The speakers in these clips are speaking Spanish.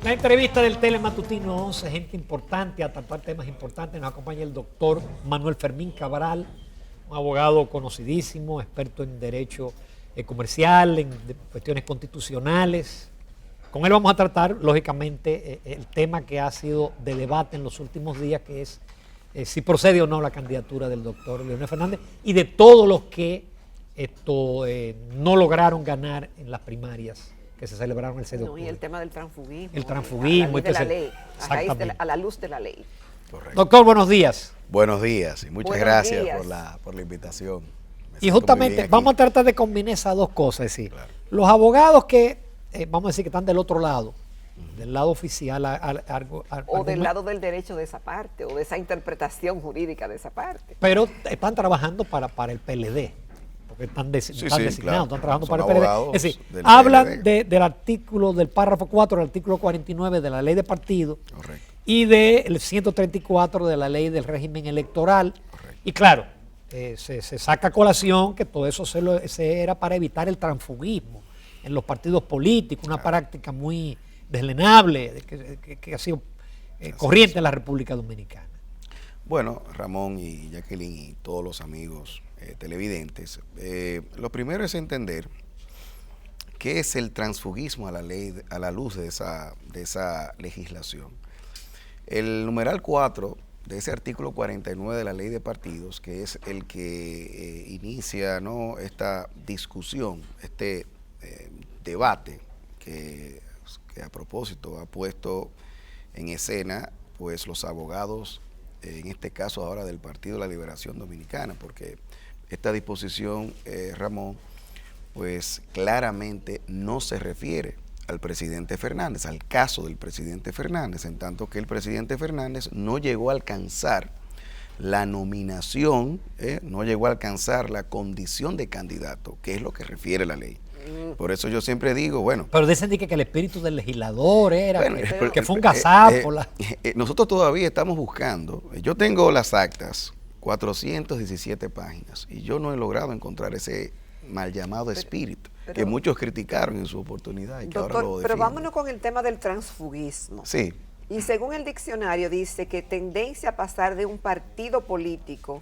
La entrevista del Telematutino 11, gente importante a tratar temas importantes. Nos acompaña el doctor Manuel Fermín Cabral, un abogado conocidísimo, experto en derecho comercial, en cuestiones constitucionales. Con él vamos a tratar, lógicamente, el tema que ha sido de debate en los últimos días, que es si procede o no la candidatura del doctor Leonel Fernández y de todos los que no lograron ganar en las primarias que se celebraron el 6 de octubre. Y el tema del transfugismo. El transfugismo. A la luz de la ley. Correcto. Doctor, buenos días. Buenos días y muchas Buenos gracias días. por la invitación. Me Y siento muy justamente bien aquí. vamos a tratar de combinar esas dos cosas. Es decir, Claro. los abogados que, vamos a decir que están del otro lado, del lado oficial, O del lado del derecho de esa parte, o de esa interpretación jurídica de esa parte. pero están trabajando para el PLD. Porque están designados, claro. están trabajando Son para el PLD. abogados Es decir, del hablan PLD. del artículo, del párrafo 4 del artículo 49 de la ley de partido Correcto. y del 134 de la ley del régimen electoral. Correcto. Y claro, se saca a colación que todo eso se era para evitar el transfugismo en los partidos políticos, una práctica muy deslenable que ha sido corriente en la República Dominicana. Bueno, Ramón y Jacqueline y todos los amigos televidentes, lo primero es entender qué es el transfugismo a la luz de esa legislación. El numeral 4 de ese artículo 49 de la ley de partidos, que es el que inicia, ¿no?, esta discusión, este debate que a propósito ha puesto en escena pues los abogados, en este caso ahora del Partido de la Liberación Dominicana, porque esta disposición, Ramón, pues claramente no se refiere al presidente Fernández, al caso del presidente Fernández, en tanto que el presidente Fernández no llegó a alcanzar la nominación, no llegó a alcanzar la condición de candidato, que es lo que refiere la ley. Por eso yo siempre digo, bueno... Pero dicen que el espíritu del legislador era, Bueno, que fue un gazapo. Nosotros todavía estamos buscando, yo tengo las actas, 417 páginas, y yo no he logrado encontrar ese mal llamado espíritu, que muchos criticaron en su oportunidad. Y que ahora lo Doctor, pero defienden. vámonos con el tema del transfugismo. Sí. Y según el diccionario dice que tendencia a pasar de un partido político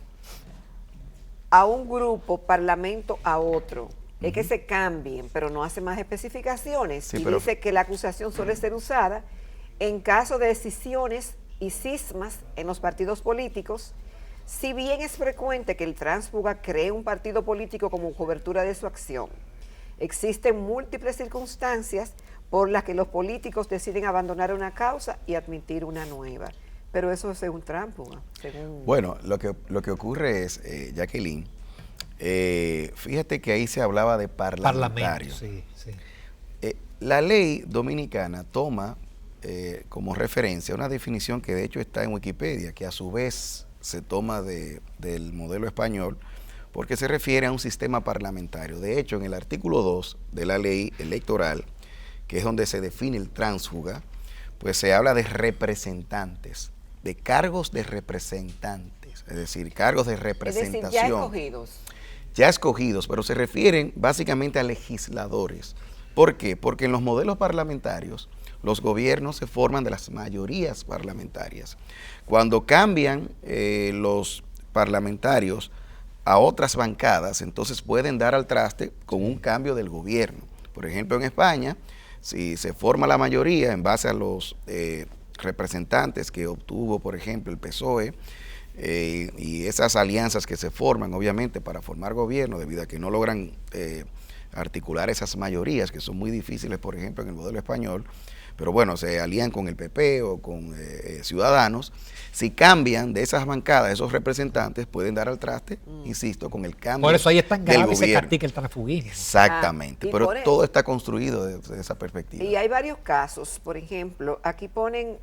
a un grupo, parlamento a otro. Es que se cambien, pero no hace más especificaciones. Sí, y pero dice que la acusación suele ser usada en caso de decisiones y cismas en los partidos políticos. Si bien es frecuente que el tránsfuga cree un partido político como cobertura de su acción, existen múltiples circunstancias por las que los políticos deciden abandonar una causa y admitir una nueva. Pero eso es un tránsfuga. Bueno, lo que ocurre es, Jacqueline, fíjate que ahí se hablaba de parlamentario. Sí, sí. La ley dominicana toma como referencia una definición que de hecho está en Wikipedia, que a su vez se toma del modelo español, porque se refiere a un sistema parlamentario. De hecho, en el artículo 2 de la ley electoral, que es donde se define el tránsfuga, pues se habla de representantes, de cargos de representantes, es decir, cargos de representación. Es decir, ya escogidos. Ya escogidos, pero se refieren básicamente a legisladores. ¿Por qué? Porque en los modelos parlamentarios los gobiernos se forman de las mayorías parlamentarias. Cuando cambian los parlamentarios a otras bancadas, entonces pueden dar al traste con un cambio del gobierno. Por ejemplo, en España, si se forma la mayoría en base a los representantes que obtuvo, por ejemplo, el PSOE, y esas alianzas que se forman, obviamente, para formar gobierno, debido a que no logran articular esas mayorías, que son muy difíciles, por ejemplo, en el modelo español, pero bueno, se alían con el PP o con Ciudadanos. Si cambian de esas bancadas, esos representantes pueden dar al traste, insisto, con el cambio. Por eso ahí es tan grave del se gobierno. practica el transfugismo. Exactamente, Y pero por todo está construido desde esa perspectiva. Y hay varios casos, por ejemplo, aquí ponen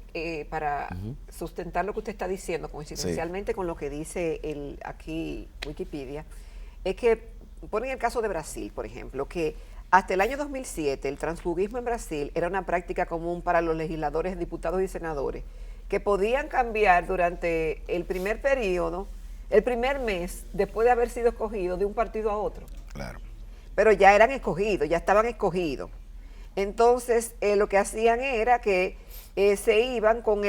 para sustentar lo que usted está diciendo, coincidencialmente con lo que dice aquí Wikipedia, es que ponen el caso de Brasil, por ejemplo, que hasta el año 2007 el transfugismo en Brasil era una práctica común para los legisladores, diputados y senadores, que podían cambiar durante el primer periodo, el primer mes, después de haber sido escogidos de un partido a otro. Claro. Pero ya eran escogidos, ya estaban escogidos. Entonces, lo que hacían era que se iban con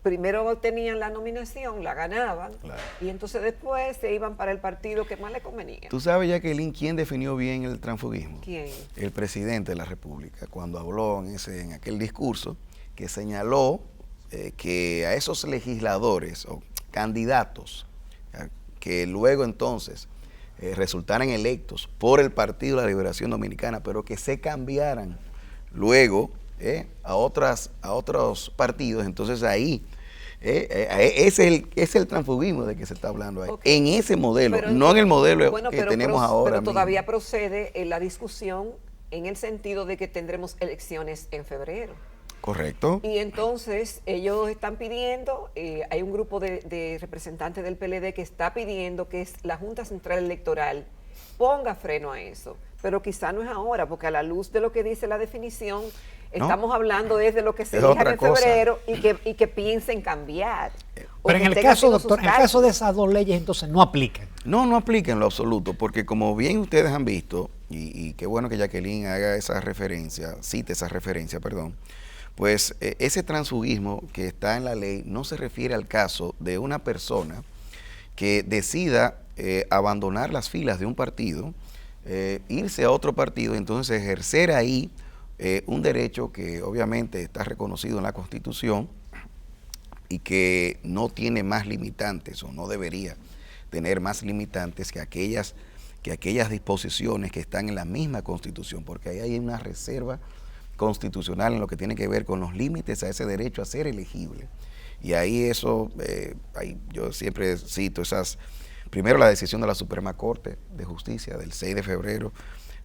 primero tenían la nominación, la ganaban, Claro. y entonces después se iban para el partido que más les convenía. ¿Tú sabes, Jacqueline, quién definió bien el transfugismo? ¿Quién? El presidente de la República, cuando habló en aquel discurso, que señaló que a esos legisladores o candidatos que luego entonces resultaran electos por el Partido de la Liberación Dominicana, pero que se cambiaran luego a otros partidos, entonces ahí es el transfugismo de que se está hablando ahí. Okay. En ese modelo, Pero no en el modelo bueno, que tenemos ahora pero todavía mismo. procede la discusión en el sentido de que tendremos elecciones en febrero. Correcto. Y entonces ellos están pidiendo, hay un grupo de representantes del PLD que está pidiendo que la Junta Central Electoral ponga freno a eso, pero quizá no es ahora, porque a la luz de lo que dice la definición, estamos hablando desde lo que se dijo en febrero y que piensen cambiar. Pero en el caso, doctor, en el caso de esas dos leyes, entonces no aplican. No aplica en lo absoluto, porque como bien ustedes han visto, y qué bueno que Jacqueline haga esa referencia, cite esa referencia, perdón, pues ese transfugismo que está en la ley no se refiere al caso de una persona que decida abandonar las filas de un partido, irse a otro partido, entonces ejercer ahí un derecho que obviamente está reconocido en la Constitución y que no tiene más limitantes o no debería tener más limitantes que aquellas disposiciones que están en la misma Constitución, porque ahí hay una reserva constitucional en lo que tiene que ver con los límites a ese derecho a ser elegible. Y ahí eso, ahí yo siempre cito primero la decisión de la Suprema Corte de Justicia del 6 de febrero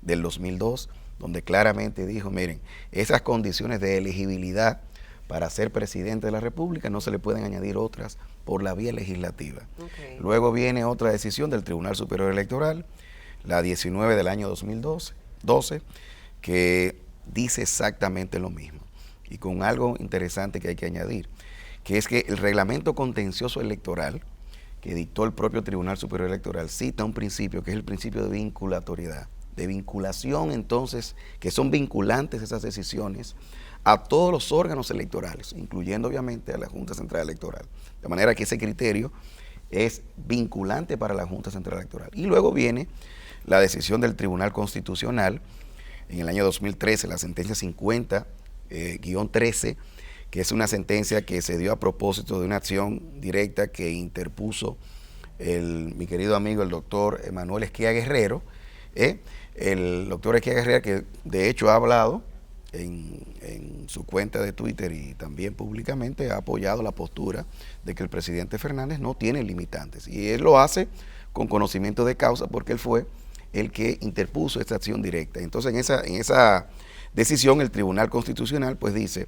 del 2002, donde claramente dijo, miren, esas condiciones de elegibilidad para ser presidente de la República no se le pueden añadir otras por la vía legislativa. Okay. Luego viene otra decisión del Tribunal Superior Electoral, la 19 del año 2012, que dice exactamente lo mismo. Y con algo interesante que hay que añadir, que es que el reglamento contencioso electoral que dictó el propio Tribunal Superior Electoral cita un principio que es el principio de vinculatoriedad, de vinculación entonces, que son vinculantes esas decisiones a todos los órganos electorales, incluyendo obviamente a la Junta Central Electoral. De manera que ese criterio es vinculante para la Junta Central Electoral. Y luego viene la decisión del Tribunal Constitucional en el año 2013, la sentencia 50-13, que es una sentencia que se dio a propósito de una acción directa que interpuso mi querido amigo el doctor Emanuel Esquia Guerrero, el doctor Esquia Guerrero, que de hecho ha hablado en su cuenta de Twitter y también públicamente, ha apoyado la postura de que el presidente Fernández no tiene limitantes. Y él lo hace con conocimiento de causa porque él fue el que interpuso esta acción directa. Entonces en esa decisión el Tribunal Constitucional pues dice,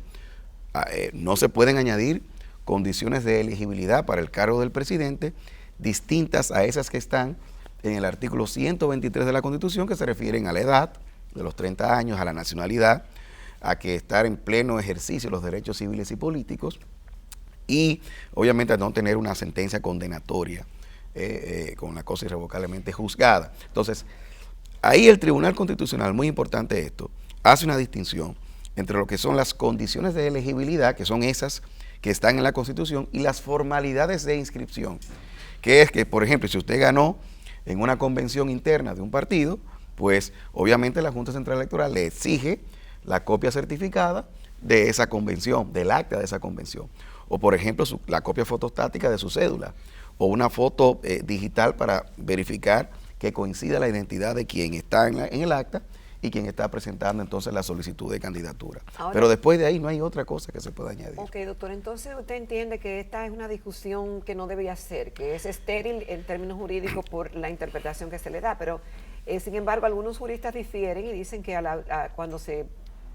no se pueden añadir condiciones de elegibilidad para el cargo del presidente distintas a esas que están en el artículo 123 de la Constitución, que se refieren a la edad de los 30 años, a la nacionalidad, a que estar en pleno ejercicio de los derechos civiles y políticos y obviamente a no tener una sentencia condenatoria con una cosa irrevocablemente juzgada. Entonces, ahí el Tribunal Constitucional, muy importante esto, hace una distinción entre lo que son las condiciones de elegibilidad, que son esas que están en la Constitución, y las formalidades de inscripción, que es que, por ejemplo, si usted ganó en una convención interna de un partido, pues obviamente la Junta Central Electoral le exige la copia certificada de esa convención, del acta de esa convención, o por ejemplo la copia fotostática de su cédula, o una foto digital para verificar que coincida la identidad de quien está en el acta y quien está presentando entonces la solicitud de candidatura. Ahora, pero después de ahí no hay otra cosa que se pueda añadir. Ok, doctor, entonces usted entiende que esta es una discusión que no debería ser, que es estéril en términos jurídicos por la interpretación que se le da, pero sin embargo algunos juristas difieren y dicen que cuando se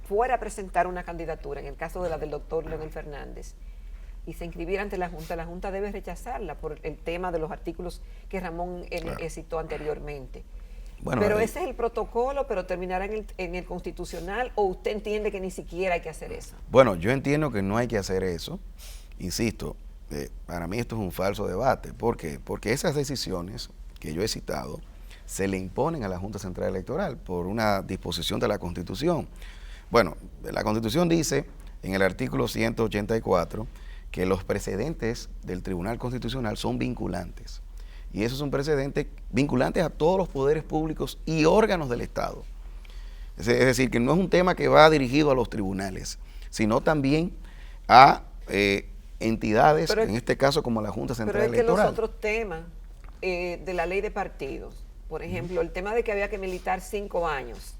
fuera a presentar una candidatura, en el caso de la del doctor Leonel Fernández, y se inscribiera ante la Junta debe rechazarla por el tema de los artículos que Ramón citó anteriormente. Bueno, pero ese es el protocolo, pero terminará en el constitucional, ¿o usted entiende que ni siquiera hay que hacer eso? Bueno, yo entiendo que no hay que hacer eso. Insisto, para mí esto es un falso debate. ¿Por qué? Porque esas decisiones que yo he citado se le imponen a la Junta Central Electoral por una disposición de la Constitución. Bueno, la Constitución dice en el artículo 184 que los precedentes del Tribunal Constitucional son vinculantes. Y eso es un precedente vinculante a todos los poderes públicos y órganos del Estado. Es decir, que no es un tema que va dirigido a los tribunales, sino también a entidades, en este caso como la Junta Central Electoral. Pero es que los otros temas de la ley de partidos, por ejemplo, el tema de que había que militar 5 años.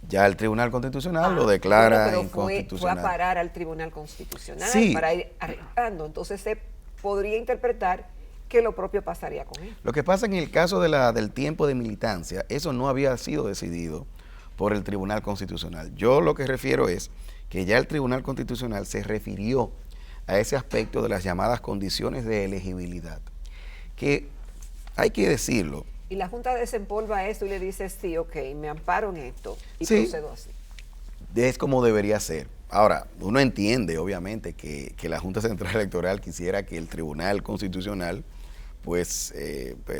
Ya el Tribunal Constitucional lo declara pero inconstitucional. Fue a parar al Tribunal Constitucional Sí. para ir arreglando. Entonces se podría interpretar que lo propio pasaría con él. Lo que pasa en el caso del tiempo de militancia, eso no había sido decidido por el Tribunal Constitucional. Yo lo que refiero es que ya el Tribunal Constitucional se refirió a ese aspecto de las llamadas condiciones de elegibilidad, que hay que decirlo. Y la Junta desempolva esto y le dice, sí, ok, me amparo en esto y Sí, procedo así. es como debería ser. Ahora, uno entiende, obviamente, que la Junta Central Electoral quisiera que el Tribunal Constitucional pues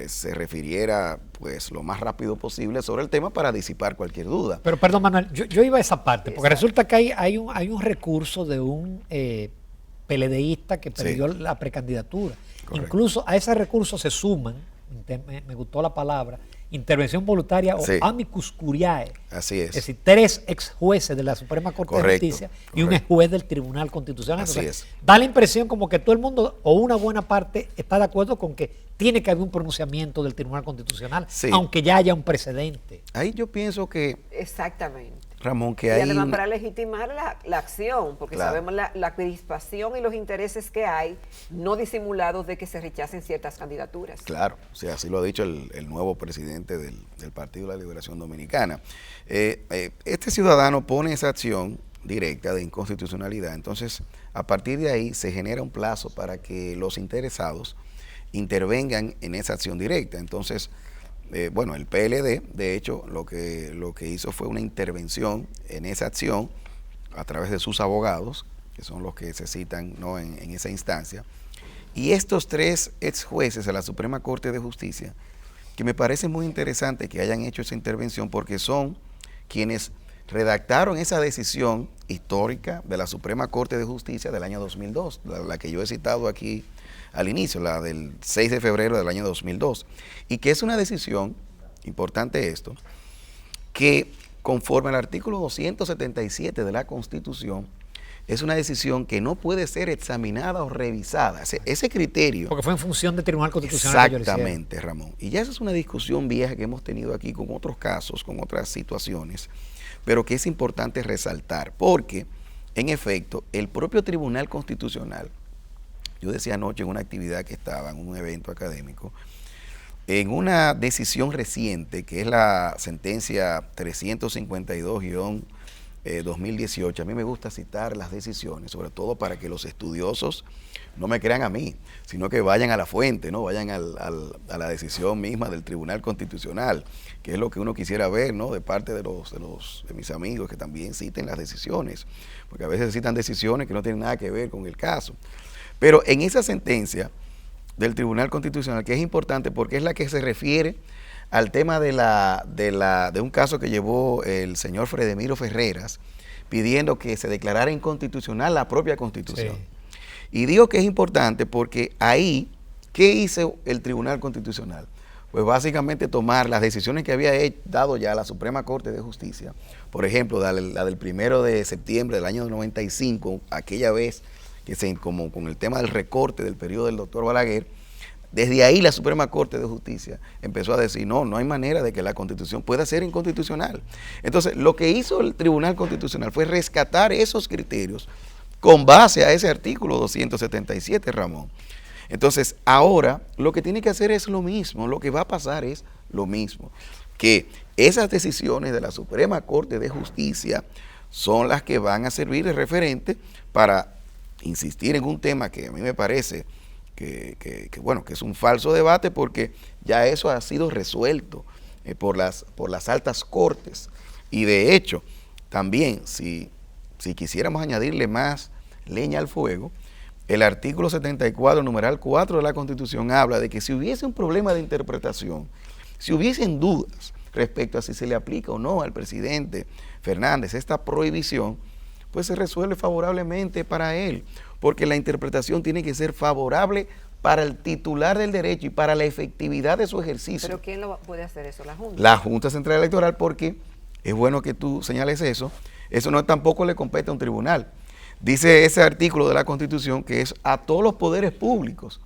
se refiriera pues lo más rápido posible sobre el tema para disipar cualquier duda. Pero perdón, Manuel, yo iba a esa parte, porque Exacto. resulta que hay un recurso de un PLDista que perdió la precandidatura. Correcto. Incluso a ese recurso se suman, me gustó la palabra, intervención voluntaria o Sí. amicus curiae. Así es. Es decir, 3 ex jueces de la Suprema Corte Correcto, de Justicia y un correcto. ex juez del Tribunal Constitucional. Así Entonces, es. da la impresión como que todo el mundo o una buena parte está de acuerdo con que tiene que haber un pronunciamiento del Tribunal Constitucional, Sí. aunque ya haya un precedente. Ahí yo pienso que, Exactamente. Ramón, que Y hay además para legitimar la acción, porque Claro. sabemos la crispación y los intereses que hay, no disimulados de que se rechacen ciertas candidaturas. Claro, o sea, así lo ha dicho el nuevo presidente del Partido de la Liberación Dominicana. Este ciudadano pone esa acción directa de inconstitucionalidad, entonces a partir de ahí se genera un plazo para que los interesados intervengan en esa acción directa. Entonces, bueno, el PLD, de hecho, lo que hizo fue una intervención en esa acción a través de sus abogados, que son los que se citan, ¿no?, en esa instancia. Y estos 3 ex jueces de la Suprema Corte de Justicia, que me parece muy interesante que hayan hecho esa intervención porque son quienes redactaron esa decisión histórica de la Suprema Corte de Justicia del año 2002, la que yo he citado aquí al inicio, la del 6 de febrero del año 2002, y que es una decisión, importante esto, que conforme al artículo 277 de la Constitución, es una decisión que no puede ser examinada o revisada. Ese criterio... Porque fue en función del Tribunal Constitucional. Exactamente, Ramón. Y ya esa es una discusión vieja que hemos tenido aquí con otros casos, con otras situaciones, pero que es importante resaltar, porque, en efecto, el propio Tribunal Constitucional, yo decía anoche en una actividad que estaba, en un evento académico, en una decisión reciente, que es la sentencia 352-2018, a mí me gusta citar las decisiones, sobre todo para que los estudiosos no me crean a mí, sino que vayan a la fuente, ¿no? Vayan a la decisión misma del Tribunal Constitucional, que es lo que uno quisiera ver, ¿no?, de parte de mis amigos, que también citen las decisiones, porque a veces citan decisiones que no tienen nada que ver con el caso. Pero en esa sentencia del Tribunal Constitucional, que es importante porque es la que se refiere al tema de un caso que llevó el señor Fredemiro Ferreras, pidiendo que se declarara inconstitucional la propia Constitución. Sí. Y digo que es importante porque ahí, ¿qué hizo el Tribunal Constitucional? Pues básicamente tomar las decisiones que había dado ya la Suprema Corte de Justicia, por ejemplo, la del 1 de septiembre del año 95, aquella vez que como con el tema del recorte del periodo del doctor Balaguer, desde ahí la Suprema Corte de Justicia empezó a decir, no hay manera de que la Constitución pueda ser inconstitucional. Entonces, lo que hizo el Tribunal Constitucional fue rescatar esos criterios con base a ese artículo 277, Ramón. Entonces, ahora lo que tiene que hacer es lo mismo, lo que va a pasar es lo mismo, que esas decisiones de la Suprema Corte de Justicia son las que van a servir de referente para insistir en un tema que a mí me parece que es un falso debate, porque ya eso ha sido resuelto por las altas cortes. Y de hecho, también, si quisiéramos añadirle más leña al fuego, el artículo 74, numeral 4 de la Constitución habla de que si hubiese un problema de interpretación, si hubiesen dudas respecto a si se le aplica o no al presidente Fernández esta prohibición, pues se resuelve favorablemente para él, porque la interpretación tiene que ser favorable para el titular del derecho y para la efectividad de su ejercicio. ¿Pero quién lo puede hacer eso? ¿La Junta? La Junta Central Electoral, porque es bueno que tú señales eso no tampoco le compete a un tribunal. Dice ese artículo de la Constitución que es a todos los poderes públicos.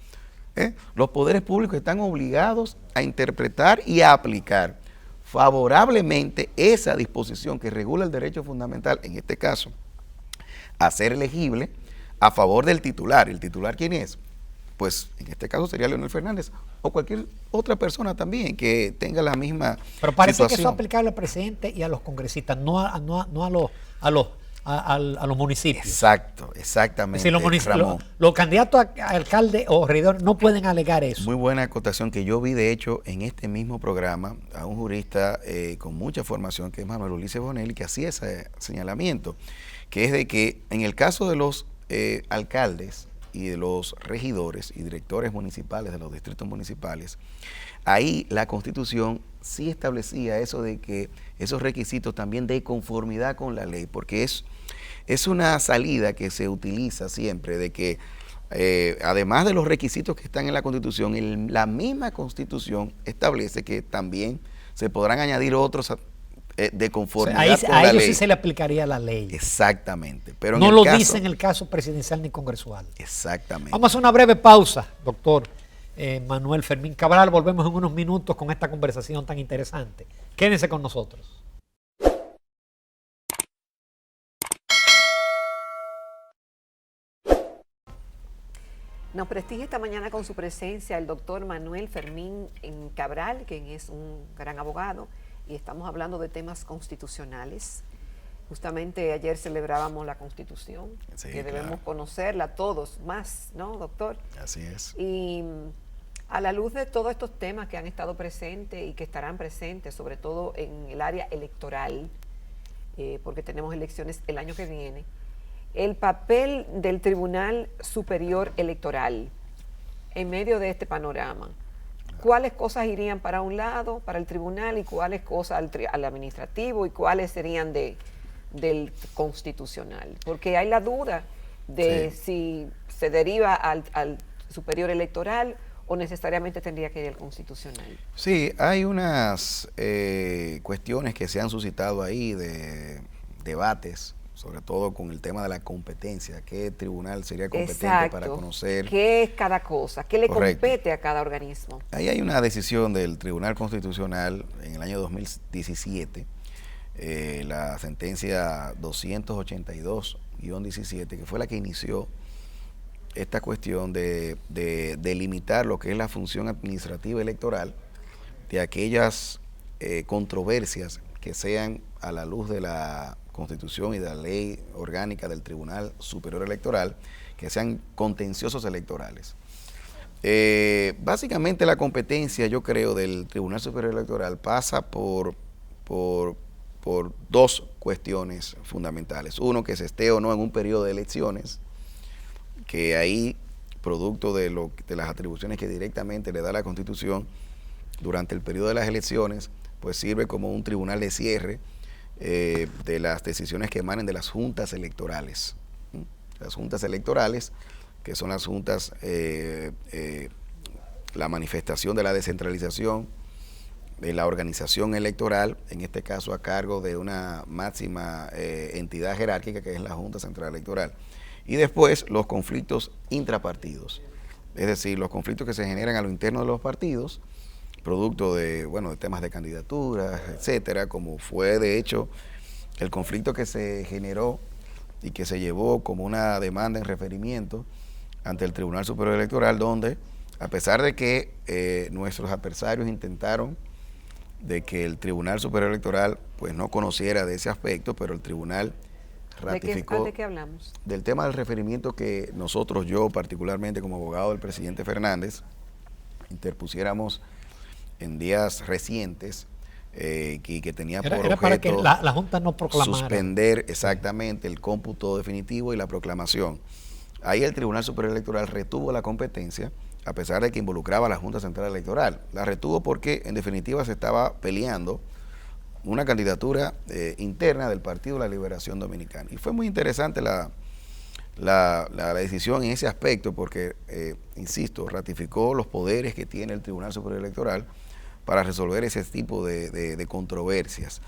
Los poderes públicos están obligados a interpretar y a aplicar favorablemente esa disposición que regula el derecho fundamental, en este caso, a ser elegible a favor del titular. ¿El titular quién es? Pues en este caso sería Leonel Fernández o cualquier otra persona también que tenga la misma Pero parece situación. que eso es aplicable al presidente y a los congresistas, no a los municipios. Exacto, exactamente. Es decir, los candidatos a alcalde o regidor no pueden alegar eso. Muy buena acotación que yo vi, de hecho, en este mismo programa, a un jurista con mucha formación, que es Manuel Ulises Bonelli, que hacía ese señalamiento, que es de que en el caso de los alcaldes y de los regidores y directores municipales de los distritos municipales, ahí la Constitución sí establecía eso de que esos requisitos también de conformidad con la ley, porque es una salida que se utiliza siempre de que además de los requisitos que están en la Constitución, la misma Constitución establece que también se podrán añadir otros de conformidad con la ley. A ellos sí se le aplicaría la ley. Exactamente. Pero no lo dice en el caso presidencial ni congresual. Exactamente. Vamos a hacer una breve pausa, doctor Manuel Fermín Cabral. Volvemos en unos minutos con esta conversación tan interesante. Quédense con nosotros. Nos prestigia esta mañana con su presencia el doctor Manuel Fermín Cabral, quien es un gran abogado, y estamos hablando de temas constitucionales. Justamente ayer celebrábamos la Constitución, sí, que debemos conocerla todos más, ¿no, doctor? Así es. Y a la luz de todos estos temas que han estado presentes y que estarán presentes, sobre todo en el área electoral, porque tenemos elecciones el año que viene, el papel del Tribunal Superior Electoral en medio de este panorama. ¿Cuáles cosas irían para un lado, para el tribunal, y cuáles cosas al administrativo, y cuáles serían del constitucional? Porque hay la duda de si se deriva al superior electoral o necesariamente tendría que ir al constitucional. Sí, hay unas cuestiones que se han suscitado ahí de debates, sobre todo con el tema de la competencia. ¿Qué tribunal sería competente para conocer? ¿Qué es cada cosa? ¿Qué le compete a cada organismo? Ahí hay una decisión del Tribunal Constitucional en el año 2017, la sentencia 282-17, que fue la que inició esta cuestión de delimitar lo que es la función administrativa electoral de aquellas controversias que sean a la luz de la Constitución y de la ley orgánica del Tribunal Superior Electoral, que sean contenciosos electorales. Básicamente la competencia, yo creo, del Tribunal Superior Electoral pasa por dos cuestiones fundamentales. Uno, que se esté o no en un periodo de elecciones, que ahí, producto de las atribuciones que directamente le da la Constitución, durante el periodo de las elecciones, pues sirve como un tribunal de cierre de las decisiones que emanen de las juntas electorales. Las juntas electorales, que son las juntas, la manifestación de la descentralización de la organización electoral, en este caso a cargo de una máxima entidad jerárquica, que es la Junta Central Electoral. Y después los conflictos intrapartidos, es decir, los conflictos que se generan a lo interno de los partidos, producto de temas de candidaturas, etcétera, como fue de hecho el conflicto que se generó y que se llevó como una demanda en referimiento ante el Tribunal Superior Electoral, donde a pesar de que nuestros adversarios intentaron de que el Tribunal Superior Electoral pues no conociera de ese aspecto, pero el tribunal ratificó. ¿De qué hablamos? Del tema del referimiento que nosotros, yo particularmente como abogado del presidente Fernández, interpusiéramos en días recientes, que tenía por objeto para que la Junta no proclamara, suspender exactamente el cómputo definitivo y la proclamación. Ahí el Tribunal Superior Electoral retuvo la competencia, a pesar de que involucraba a la Junta Central Electoral. La retuvo porque en definitiva se estaba peleando una candidatura interna del Partido de la Liberación Dominicana. Y fue muy interesante la decisión en ese aspecto porque, insisto, ratificó los poderes que tiene el Tribunal Superior Electoral para resolver ese tipo de controversias.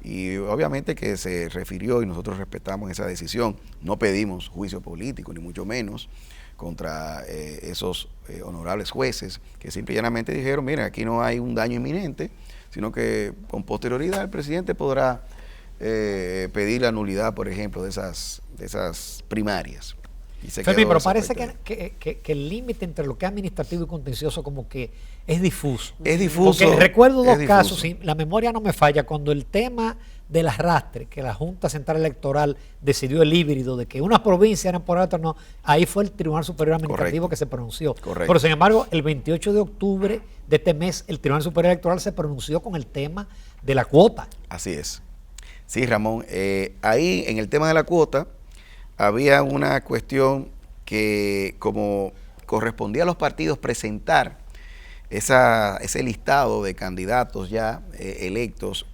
Y obviamente que se refirió, y nosotros respetamos esa decisión, no pedimos juicio político, ni mucho menos, contra esos honorables jueces que simple y llanamente dijeron, mira, aquí no hay un daño inminente, sino que con posterioridad el presidente podrá pedir la nulidad, por ejemplo, de esas primarias. Fermín, pero parece que el límite entre lo que es administrativo y contencioso como que es difuso. Es difuso. Porque recuerdo dos casos, si la memoria no me falla, cuando el tema del arrastre, que la Junta Central Electoral decidió el híbrido, de que unas provincias eran por otras no, ahí fue el Tribunal Superior Administrativo que se pronunció. Correcto. Pero sin embargo, el 28 de octubre de este mes, el Tribunal Superior Electoral se pronunció con el tema de la cuota. Así es. Sí, Ramón, ahí en el tema de la cuota había una cuestión que como correspondía a los partidos presentar ese listado de candidatos ya electos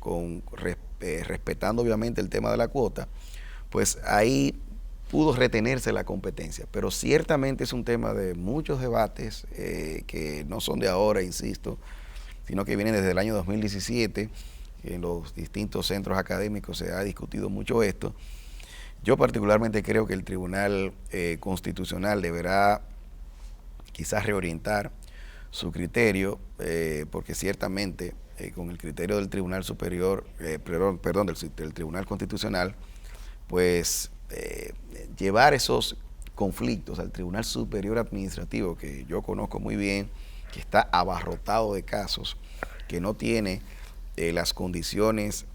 respetando obviamente el tema de la cuota, pues ahí pudo retenerse la competencia. Pero ciertamente es un tema de muchos debates que no son de ahora, insisto, sino que vienen desde el año 2017. En los distintos centros académicos se ha discutido mucho esto. Yo particularmente creo que el Tribunal Constitucional deberá quizás reorientar su criterio, porque ciertamente con el criterio del Tribunal Superior, del Tribunal Constitucional, pues llevar esos conflictos al Tribunal Superior Administrativo, que yo conozco muy bien, que está abarrotado de casos, que no tiene las condiciones,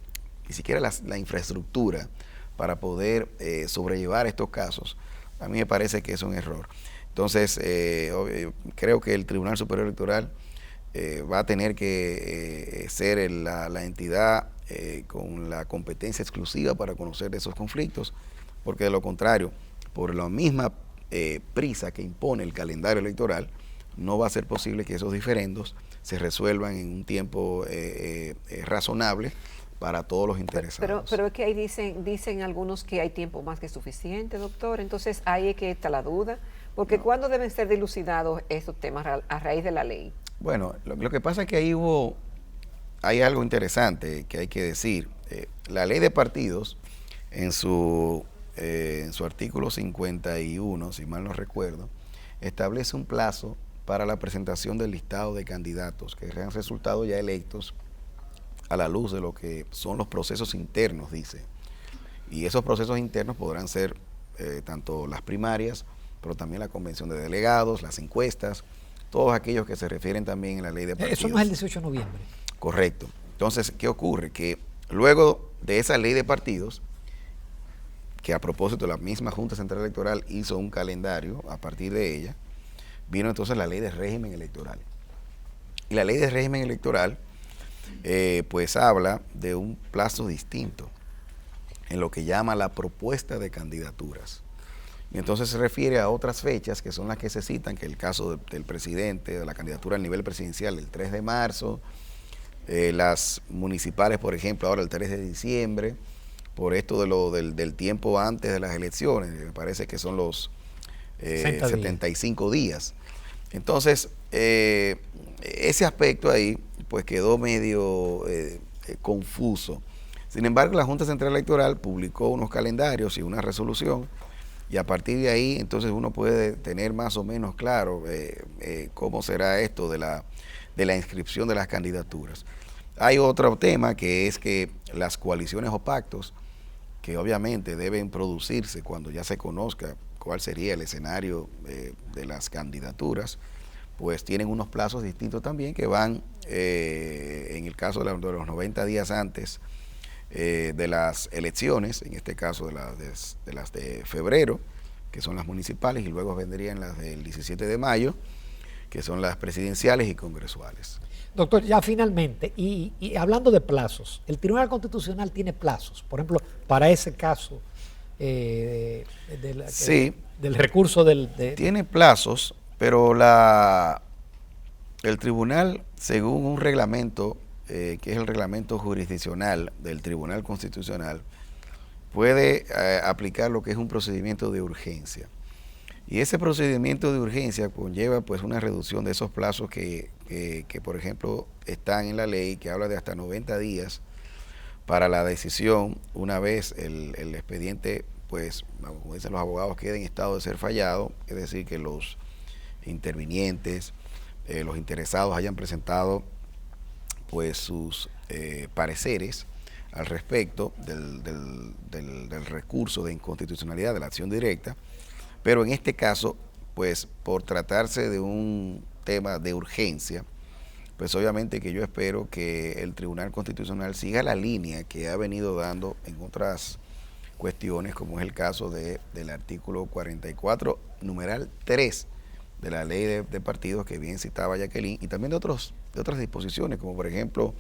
ni siquiera la infraestructura para poder sobrellevar estos casos, a mí me parece que es un error. Entonces, creo que el Tribunal Superior Electoral va a tener que ser la entidad con la competencia exclusiva para conocer esos conflictos, porque de lo contrario, por la misma prisa que impone el calendario electoral, no va a ser posible que esos diferendos se resuelvan en un tiempo razonable para todos los interesados. Pero es que ahí dicen algunos que hay tiempo más que suficiente, doctor. Entonces ahí es que está la duda. Porque no. ¿Cuándo deben ser dilucidados estos temas a raíz de la ley? Bueno, lo que pasa es que ahí hay algo interesante que hay que decir. La ley de partidos, en su artículo 51, si mal no recuerdo, establece un plazo para la presentación del listado de candidatos que han resultado ya electos a la luz de lo que son los procesos internos, dice. Y esos procesos internos podrán ser tanto las primarias, pero también la convención de delegados, las encuestas, todos aquellos que se refieren también en la ley de partidos. Eso no es el 18 de noviembre. Correcto. Entonces, ¿qué ocurre? Que luego de esa ley de partidos, que a propósito la misma Junta Central Electoral hizo un calendario a partir de ella, vino entonces la ley de régimen electoral. Y la ley de régimen electoral pues habla de un plazo distinto en lo que llama la propuesta de candidaturas. Y entonces se refiere a otras fechas que son las que se citan, que el caso del presidente, de la candidatura a nivel presidencial el 3 de marzo, las municipales, por ejemplo, ahora el 3 de diciembre, por esto del tiempo antes de las elecciones, me parece que son los 75 días. Entonces, ese aspecto ahí pues quedó medio confuso. Sin embargo, la Junta Central Electoral publicó unos calendarios y una resolución, y a partir de ahí entonces uno puede tener más o menos claro cómo será esto de la inscripción de las candidaturas. Hay otro tema, que es que las coaliciones o pactos, que obviamente deben producirse cuando ya se conozca cuál sería el escenario de las candidaturas, pues tienen unos plazos distintos también, que van, en el caso de los 90 días antes de las elecciones, en este caso de las de febrero, que son las municipales, y luego vendrían las del 17 de mayo, que son las presidenciales y congresuales. Doctor, ya finalmente, y hablando de plazos, el Tribunal Constitucional tiene plazos, por ejemplo, para ese caso sí, del recurso tiene plazos, pero el tribunal, según un reglamento que es el reglamento jurisdiccional del Tribunal Constitucional, puede aplicar lo que es un procedimiento de urgencia. Y ese procedimiento de urgencia conlleva pues una reducción de esos plazos que por ejemplo, están en la ley, que habla de hasta 90 días para la decisión, una vez el expediente, pues, como dicen los abogados, quede en estado de ser fallado, es decir, que los intervinientes, los interesados hayan presentado pues sus pareceres al respecto del recurso de inconstitucionalidad de la acción directa, pero en este caso, pues por tratarse de un tema de urgencia, pues obviamente que yo espero que el Tribunal Constitucional siga la línea que ha venido dando en otras cuestiones, como es el caso del artículo 44, numeral 3 de la ley de partidos que bien citaba Jacqueline, y también de otras disposiciones, como por ejemplo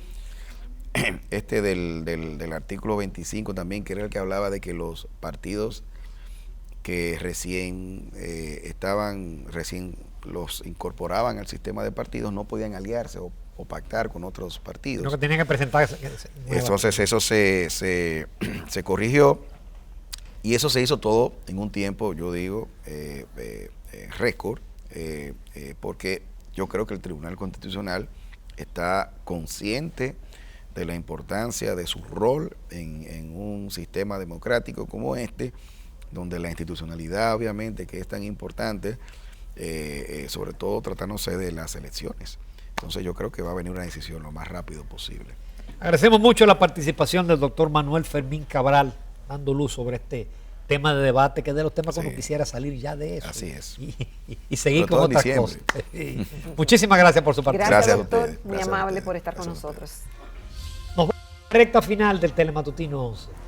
del artículo 25 también, que era el que hablaba de que los partidos que recién los incorporaban al sistema de partidos no podían aliarse o pactar con otros partidos. Lo que tenían que presentarse. Entonces eso se corrigió y eso se hizo todo en un tiempo, yo digo, récord, porque yo creo que el Tribunal Constitucional está consciente de la importancia de su rol en un sistema democrático como este, donde la institucionalidad obviamente que es tan importante, sobre todo tratándose de las elecciones. Entonces yo creo que va a venir una decisión lo más rápido posible. Agradecemos mucho la participación del doctor Manuel Fermín Cabral, dando luz sobre este tema de debate, que es de los temas que uno quisiera salir ya de eso. Así es. Y seguir con otras cosas. Muchísimas gracias por su participación. Gracias, doctor. Muy Gracias amable por estar con nosotros. Nos vemos en la recta final del Telematutino 11.